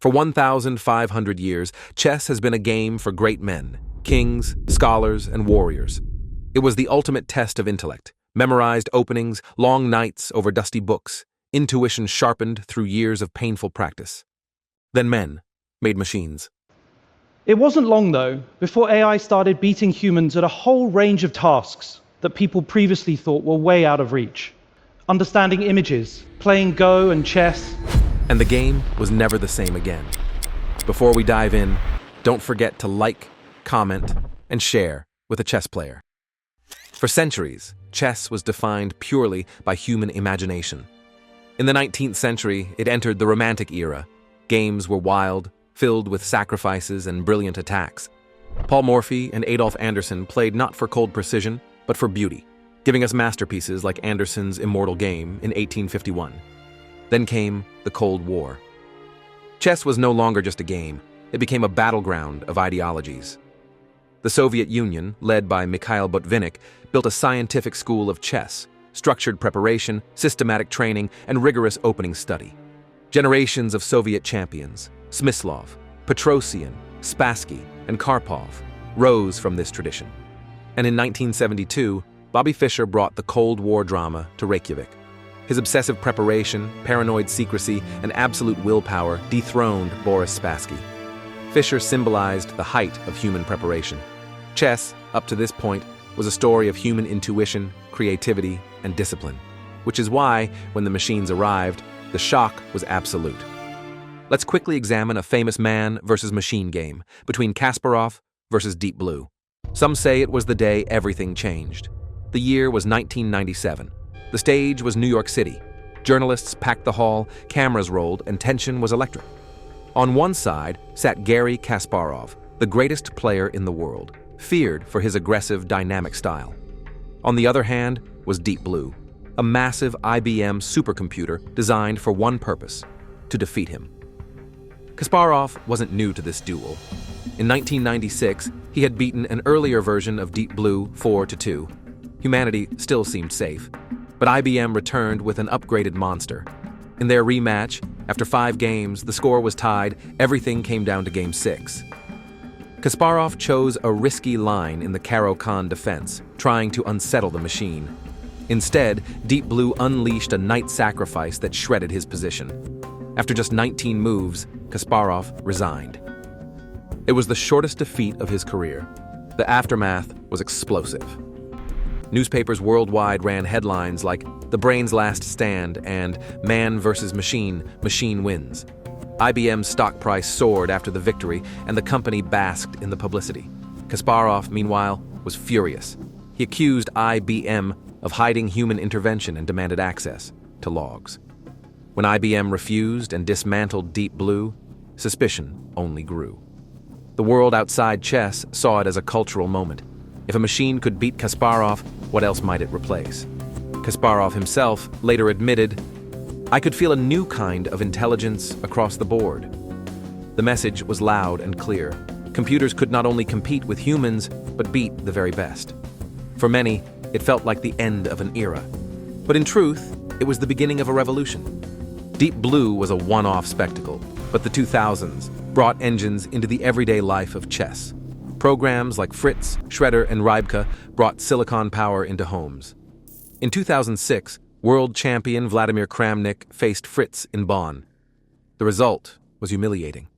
For 1,500 years, chess has been a game for great men, kings, scholars, and warriors. It was the ultimate test of intellect, memorized openings, long nights over dusty books, intuition sharpened through years of painful practice. Then men made machines. It wasn't long, though, before AI started beating humans at a whole range of tasks that people previously thought were way out of reach. Understanding images, playing Go and chess. And the game was never the same again. Before we dive in, don't forget to like, comment, and share with a chess player. For centuries, chess was defined purely by human imagination. In the 19th century, it entered the Romantic era. Games were wild, filled with sacrifices and brilliant attacks. Paul Morphy and Adolf Anderssen played not for cold precision, but for beauty, giving us masterpieces like Andersen's Immortal Game in 1851. Then came the Cold War. Chess was no longer just a game, it became a battleground of ideologies. The Soviet Union, led by Mikhail Botvinnik, built a scientific school of chess, structured preparation, systematic training, and rigorous opening study. Generations of Soviet champions, Smyslov, Petrosian, Spassky, and Karpov, rose from this tradition. And in 1972, Bobby Fischer brought the Cold War drama to Reykjavik. His obsessive preparation, paranoid secrecy, and absolute willpower dethroned Boris Spassky. Fischer symbolized the height of human preparation. Chess, up to this point, was a story of human intuition, creativity, and discipline, which is why, when the machines arrived, the shock was absolute. Let's quickly examine a famous man versus machine game between Kasparov versus Deep Blue. Some say it was the day everything changed. The year was 1997. The stage was New York City. Journalists packed the hall, cameras rolled, and tension was electric. On one side sat Garry Kasparov, the greatest player in the world, feared for his aggressive, dynamic style. On the other hand was Deep Blue, a massive IBM supercomputer designed for one purpose: to defeat him. Kasparov wasn't new to this duel. In 1996, he had beaten an earlier version of Deep Blue 4-2. Humanity still seemed safe, but IBM returned with an upgraded monster. In their rematch, after 5 games, the score was tied. Everything came down to Game 6. Kasparov chose a risky line in the Caro-Kann defense, trying to unsettle the machine. Instead, Deep Blue unleashed a knight sacrifice that shredded his position. After just 19 moves, Kasparov resigned. It was the shortest defeat of his career. The aftermath was explosive. Newspapers worldwide ran headlines like "The Brain's Last Stand" and "Man versus Machine, Machine Wins." IBM's stock price soared after the victory, and the company basked in the publicity. Kasparov, meanwhile, was furious. He accused IBM of hiding human intervention and demanded access to logs. When IBM refused and dismantled Deep Blue, suspicion only grew. The world outside chess saw it as a cultural moment. If a machine could beat Kasparov, what else might it replace? Kasparov himself later admitted, "I could feel a new kind of intelligence across the board." The message was loud and clear. Computers could not only compete with humans, but beat the very best. For many, it felt like the end of an era. But in truth, it was the beginning of a revolution. Deep Blue was a one-off spectacle, but the 2000s brought engines into the everyday life of chess. Programs like Fritz, Shredder, and Rybka brought silicon power into homes. In 2006, world champion Vladimir Kramnik faced Fritz in Bonn. The result was humiliating.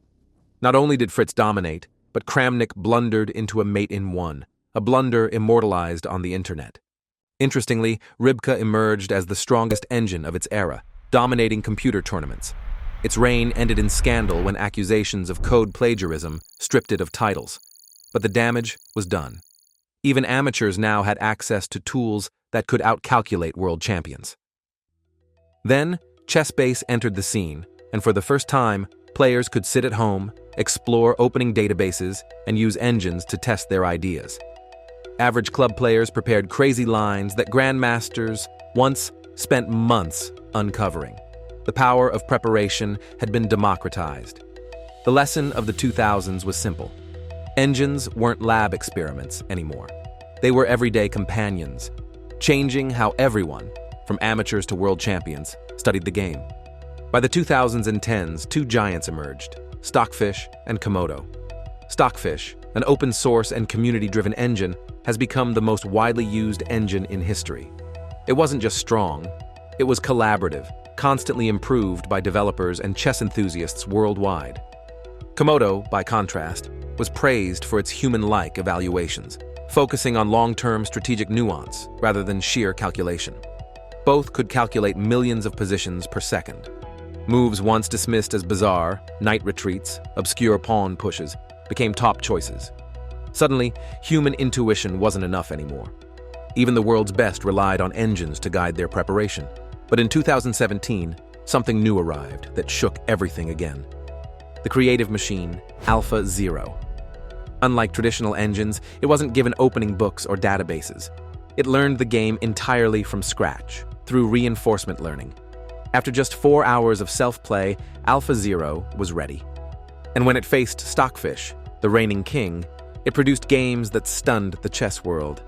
Not only did Fritz dominate, but Kramnik blundered into a mate-in-one, a blunder immortalized on the internet. Interestingly, Rybka emerged as the strongest engine of its era, dominating computer tournaments. Its reign ended in scandal when accusations of code plagiarism stripped it of titles. But the damage was done. Even amateurs now had access to tools that could outcalculate world champions. Then, ChessBase entered the scene, and for the first time, players could sit at home, explore opening databases, and use engines to test their ideas. Average club players prepared crazy lines that grandmasters once spent months uncovering. The power of preparation had been democratized. The lesson of the 2000s was simple. Engines weren't lab experiments anymore. They were everyday companions, changing how everyone, from amateurs to world champions, studied the game. By the 2010s, 2 giants emerged, Stockfish, and Komodo. Stockfish, an open-source and community-driven engine, has become the most widely used engine in history. It wasn't just strong, it was collaborative, constantly improved by developers and chess enthusiasts worldwide. Komodo, by contrast, was praised for its human-like evaluations, focusing on long-term strategic nuance rather than sheer calculation. Both could calculate millions of positions per second. Moves once dismissed as bizarre, knight retreats, obscure pawn pushes, became top choices. Suddenly, human intuition wasn't enough anymore. Even the world's best relied on engines to guide their preparation. But in 2017, something new arrived that shook everything again. The creative machine, AlphaZero. Unlike traditional engines, it wasn't given opening books or databases. It learned the game entirely from scratch, through reinforcement learning. After just 4 hours of self-play, AlphaZero was ready. And when it faced Stockfish, the reigning king, it produced games that stunned the chess world.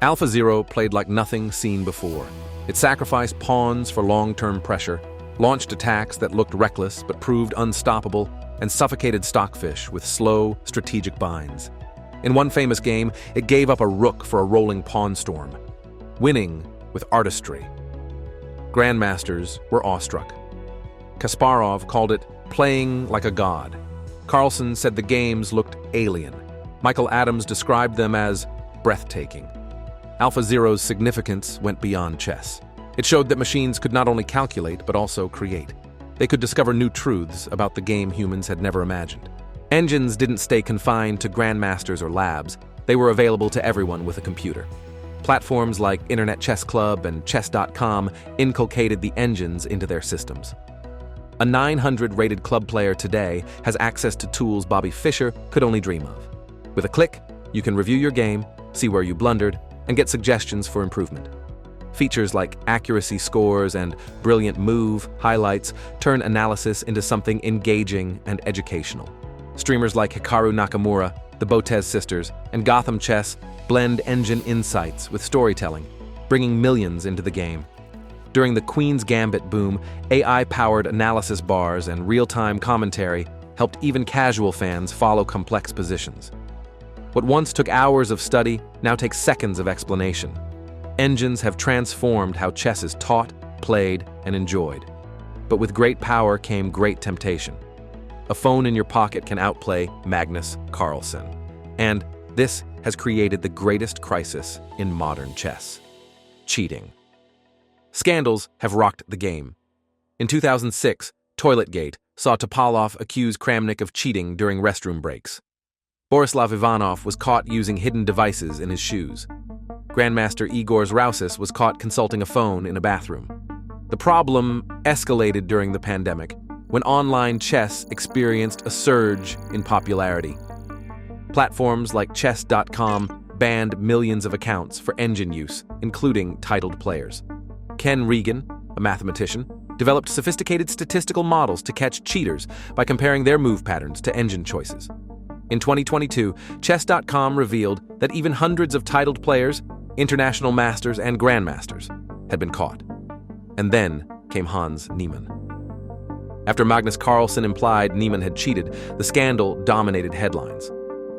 AlphaZero played like nothing seen before. It sacrificed pawns for long-term pressure, launched attacks that looked reckless but proved unstoppable, and suffocated Stockfish with slow, strategic binds. In one famous game, it gave up a rook for a rolling pawn storm, winning with artistry. Grandmasters were awestruck. Kasparov called it playing like a god. Carlsen said the games looked alien. Michael Adams described them as breathtaking. AlphaZero's significance went beyond chess. It showed that machines could not only calculate, but also create. They could discover new truths about the game humans had never imagined. Engines didn't stay confined to grandmasters or labs. They were available to everyone with a computer. Platforms like Internet Chess Club and Chess.com inculcated the engines into their systems. A 900-rated club player today has access to tools Bobby Fischer could only dream of. With a click, you can review your game, see where you blundered, and get suggestions for improvement. Features like accuracy scores and brilliant move highlights turn analysis into something engaging and educational. Streamers like Hikaru Nakamura, the Botez sisters, and Gotham Chess blend engine insights with storytelling, bringing millions into the game. During the Queen's Gambit boom, AI-powered analysis bars and real-time commentary helped even casual fans follow complex positions. What once took hours of study now takes seconds of explanation. Engines have transformed how chess is taught, played, and enjoyed. But with great power came great temptation. A phone in your pocket can outplay Magnus Carlsen. And this has created the greatest crisis in modern chess: cheating. Scandals have rocked the game. In 2006, Toiletgate saw Topalov accuse Kramnik of cheating during restroom breaks. Borislav Ivanov was caught using hidden devices in his shoes. Grandmaster Igor Zrausis was caught consulting a phone in a bathroom. The problem escalated during the pandemic, when online chess experienced a surge in popularity. Platforms like Chess.com banned millions of accounts for engine use, including titled players. Ken Regan, a mathematician, developed sophisticated statistical models to catch cheaters by comparing their move patterns to engine choices. In 2022, Chess.com revealed that even hundreds of titled players, international masters, and grandmasters had been caught. And then came Hans Niemann. After Magnus Carlsen implied Niemann had cheated, the scandal dominated headlines.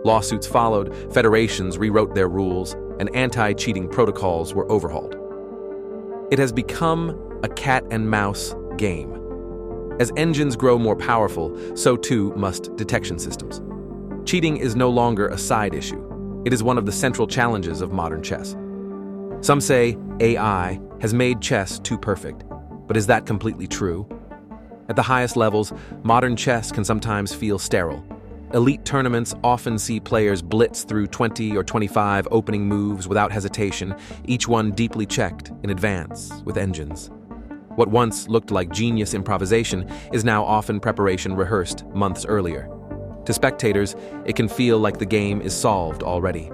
Lawsuits followed, federations rewrote their rules, and anti-cheating protocols were overhauled. It has become a cat-and-mouse game. As engines grow more powerful, so too must detection systems. Cheating is no longer a side issue. It is one of the central challenges of modern chess. Some say AI has made chess too perfect, but is that completely true? At the highest levels, modern chess can sometimes feel sterile. Elite tournaments often see players blitz through 20 or 25 opening moves without hesitation, each one deeply checked in advance with engines. What once looked like genius improvisation is now often preparation rehearsed months earlier. To spectators, it can feel like the game is solved already,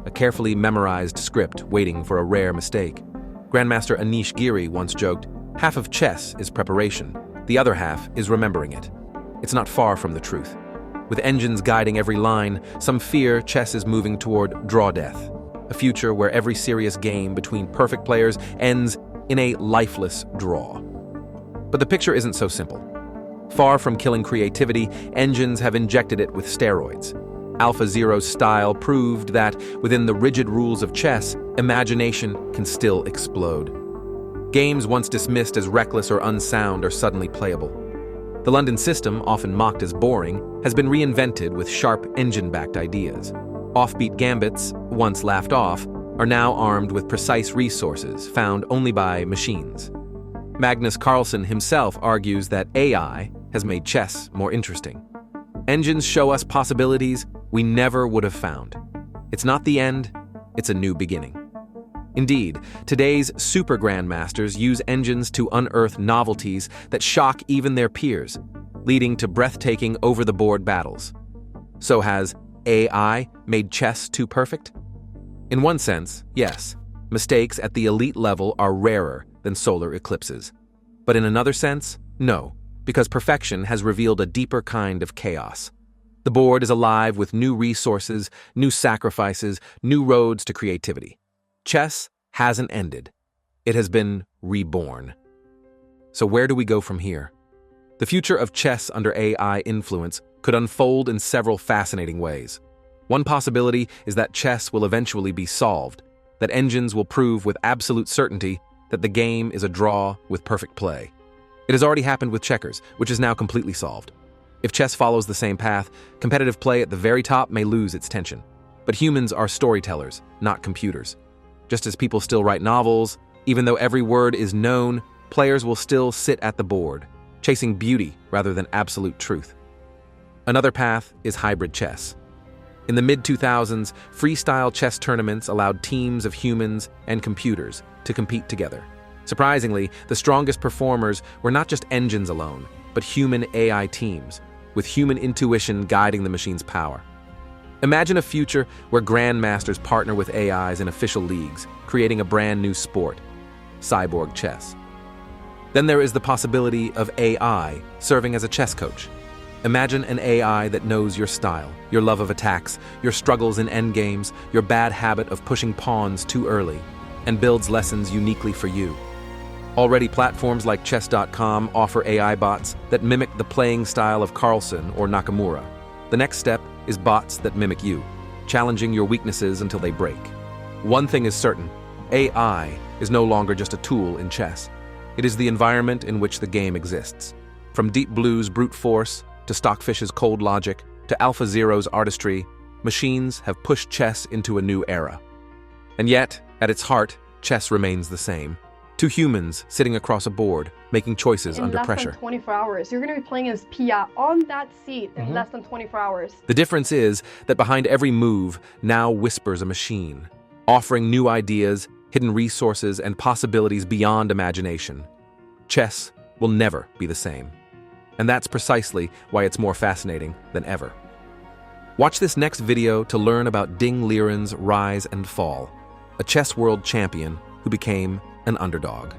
a carefully memorized script waiting for a rare mistake. Grandmaster Anish Giri once joked, "Half of chess is preparation, the other half is remembering it." It's not far from the truth. With engines guiding every line, some fear chess is moving toward draw death, a future where every serious game between perfect players ends in a lifeless draw. But the picture isn't so simple. Far from killing creativity, engines have injected it with steroids. AlphaZero's style proved that, within the rigid rules of chess, imagination can still explode. Games once dismissed as reckless or unsound are suddenly playable. The London system, often mocked as boring, has been reinvented with sharp engine-backed ideas. Offbeat gambits, once laughed off, are now armed with precise resources found only by machines. Magnus Carlsen himself argues that AI has made chess more interesting. Engines show us possibilities we never would have found. It's not the end, it's a new beginning. Indeed, today's super grandmasters use engines to unearth novelties that shock even their peers, leading to breathtaking over-the-board battles. So has AI made chess too perfect? In one sense, yes, mistakes at the elite level are rarer than solar eclipses. But in another sense, no, because perfection has revealed a deeper kind of chaos. The board is alive with new resources, new sacrifices, new roads to creativity. Chess hasn't ended. It has been reborn. So where do we go from here? The future of chess under AI influence could unfold in several fascinating ways. One possibility is that chess will eventually be solved, that engines will prove with absolute certainty that the game is a draw with perfect play. It has already happened with checkers, which is now completely solved. If chess follows the same path, competitive play at the very top may lose its tension. But humans are storytellers, not computers. Just as people still write novels, even though every word is known, players will still sit at the board, chasing beauty rather than absolute truth. Another path is hybrid chess. In the mid-2000s, freestyle chess tournaments allowed teams of humans and computers to compete together. Surprisingly, the strongest performers were not just engines alone, but human AI teams, with human intuition guiding the machine's power. Imagine a future where grandmasters partner with AIs in official leagues, creating a brand new sport, Cyborg chess. Then there is the possibility of AI serving as a chess coach. Imagine an AI that knows your style, your love of attacks, your struggles in endgames, your bad habit of pushing pawns too early, and builds lessons uniquely for you. Already, platforms like chess.com offer AI bots that mimic the playing style of Carlsen or Nakamura. The next step is bots that mimic you, challenging your weaknesses until they break. One thing is certain, AI is no longer just a tool in chess. It is the environment in which the game exists. From Deep Blue's brute force, to Stockfish's cold logic, to AlphaZero's artistry, machines have pushed chess into a new era. And yet, at its heart, chess remains the same. Two humans sitting across a board, making choices under pressure. In less than 24 hours. You're going to be playing as Pia on that seat in less than 24 hours. The difference is that behind every move now whispers a machine, offering new ideas, hidden resources, and possibilities beyond imagination. Chess will never be the same. And that's precisely why it's more fascinating than ever. Watch this next video to learn about Ding Liren's rise and fall, a chess world champion who became an underdog.